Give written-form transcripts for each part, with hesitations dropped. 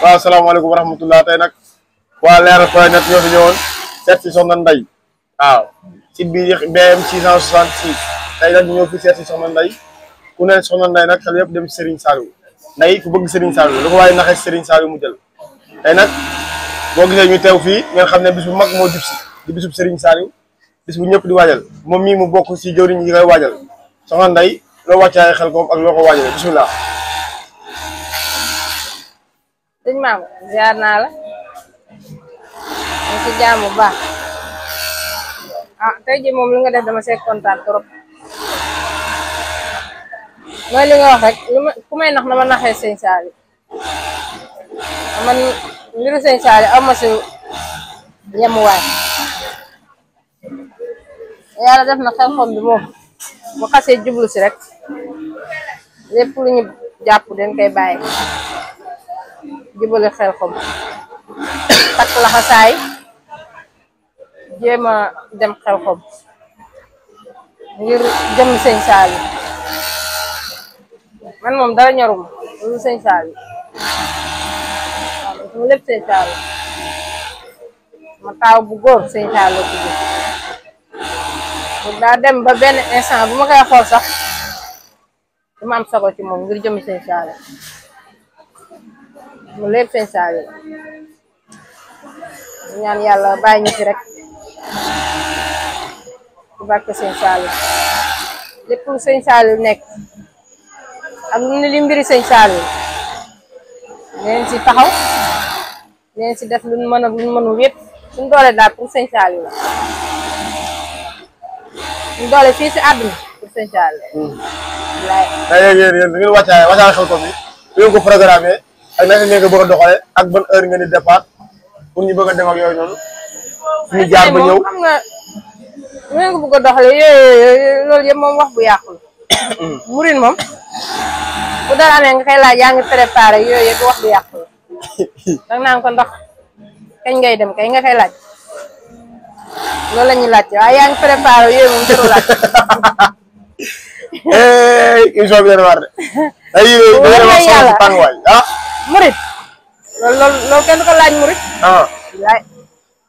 waaw salaamaaleykum wa rahmatulah tey nag waa Leral.net ñoo fi ñëwoon seet si Soxna Ndeye waaw site bi BM 666 tey nag ñoo fi seet si Soxna Ndeye ku ne Soxna Ndeye nag xel yëpp dem si Serigne Saliou Ndeye ku bëgg Serigne Saliou lu ko waaye naxee Serigne Saliou mu jël tey nag boo gisee ñu teew fii ngeen xam ne bis bu mag moo jub si di bisub Serigne Saliou bis bu ñëpp di waajal moom mii mu bokk si jëwriñ yi koy waajal Soxna Ndeye loo wàccaay xel koom ak loo ko waajalee bisimilah. sëñ maam ziar naa la ñu ci jàmm bu baax tey ji moom li nga def dama see kontaan trop mooy li nga wax rek ku may nax na ma naxee sëñ Saliou man mbiru sëñ Saliou am ma si yemuwaay yàlla def na xel xom bi moom bu xasee jublu si rek lépp lu ñu jàpp dañ koy bàyyi jubale xel xom takk laxasaay jéem a dem xel xom ngir jëm sëñ Saliou man moom dara ñoruma lu sëñ Saliou waaw mu lépp sëñ Saliou ma taaw bu góor sëñ Saliou bu daa dem ba benn instant bu ma koy xool sax dama am sago ci moom ngir jëm sëñ Saliou mu lépp sëñ Saliou ñaan yàlla bàyyi ñu fi rek ci barke sëñ Saliou lépp lu sëñ Saliou nekk ak li mbiri sëñ Saliou leen si taxaw leen si def luñ mën ak luñ mënul yëpp suñ doole daal pour sëñ Saliou la suñ doole fii si àdduna pour sëñ Saliou laay yéen da ngeen wàccaay xel ko bi ngeen ko programmé ak naka ngeen ko bëgg a doxalee ak ban heure ngeen di départ pour ñu bëgg a dem ak yooyu noonu ñu jaar ba ñëw xam nga ngeen ko bëgg a doxalee yooyu loolu yëpp moom wax bu yàqul murin moom bu dara amee nga koy laaj yaa ngi préparé yooyu yëpp wax bu yàqul dag naan ko ndox kañ ngay dem kay nga koy laaj loolu la ñuy laajte waaye yaa ngi préparé yooyu moom jarul laaj émission bi dana war de ay yàlla tàngowaay murit loolu kenn du ko laaj murit waay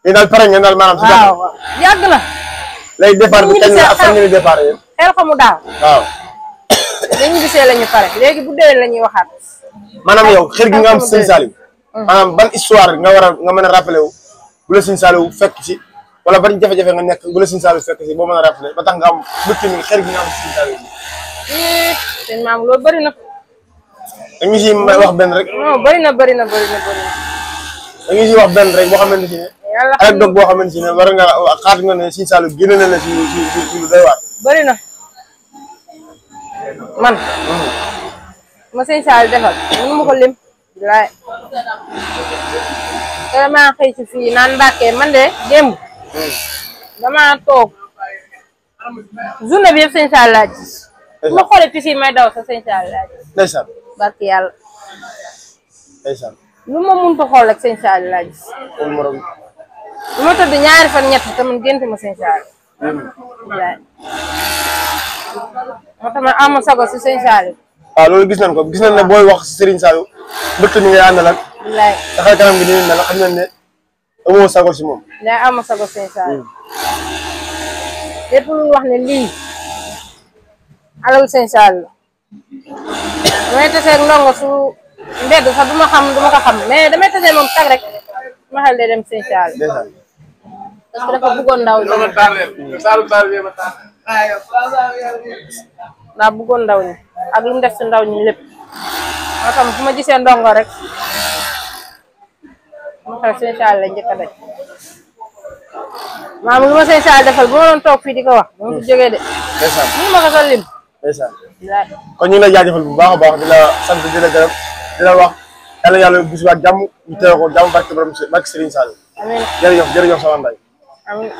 yéen daal pare ngeen daal maanaam si waaw yàgg na lay départ bi kañ la ak fan ngeen di départ yéen xel xamu daaw waaw dañu gisee la ñu pare léegi bu déwén la ñuy waxaat maanaam yow xër gi nga am sëñ Saliou maanaam ban histoire nga mën a rappelé wu bu la sëñ Saliou fekk si wala ban jafe-jafe nga nekk bu la sëñ Saliou fekk si boo mën a rappelé ba tax nga am bëkk mi xër gi nga am sëñ Saliou sëñ maam loolu bëri na dañu si wax benn rek non bëri na dañu si wax benn rek boo xamante si ne anecdote boo xamante si ne war nga xaat nga ne sëñ Saliou génne na la si lu doy waar bëri na man ma sëñ Saliou defal mënu ma ko lim bilaay te damaa xëy si fii naan Mbàkke man de démb damaa toog journée bi yëpp sëñ Saliou laa gis bu ma xoolee pis yi may daw sa sëñ Saliou laa gis ndeysaan barki yàlla ndeysaan lu ma mënta xool rek sëñ Saliou laa gis lu ma tëdd ñaari fan ñett te man gént ma sëñ Saliou bilaay moo tax man amoon sago si sëñ Saliou waaw loolu gis nañ ko gis nañ ne booy wax si Serigne Saliou mbëkk mi ngay àndal ak bilaay taxal kanam gi nii ne la xam nañ ne amoo sago si moom bilaay amoon sago sëñ Saliou lépp lu wax ne lii alalu sëñ Saliou damay taseeg ndongo su mbedd sax du ma ko xam mais damay tasee moom tag rek ma xel de dem sëñ Saliou ndeysaan parce que dafa bëggoon ndaw ñi daa bëggoon ndaw ñi ak lu mu def si ndaw ñi lépp moo tax fu ma gisee ndongo rek ma xel sëñ Saliou la njëkk a daj maam lu ma sëñ Saliou defal bu ma doon toog fii di ko wax moom fi jógee de ndeysaan mënu ma ko sa lim ndeysaan bilaay kon ñu ngi lay jaajëfal bu baax a baax di la sant di la gërëm di la wax yàlla bis waat jàmm ñu teew ko jàmm barke borom barke Serigne Saliou amiin jërëjëf Soxna Ndeye amiin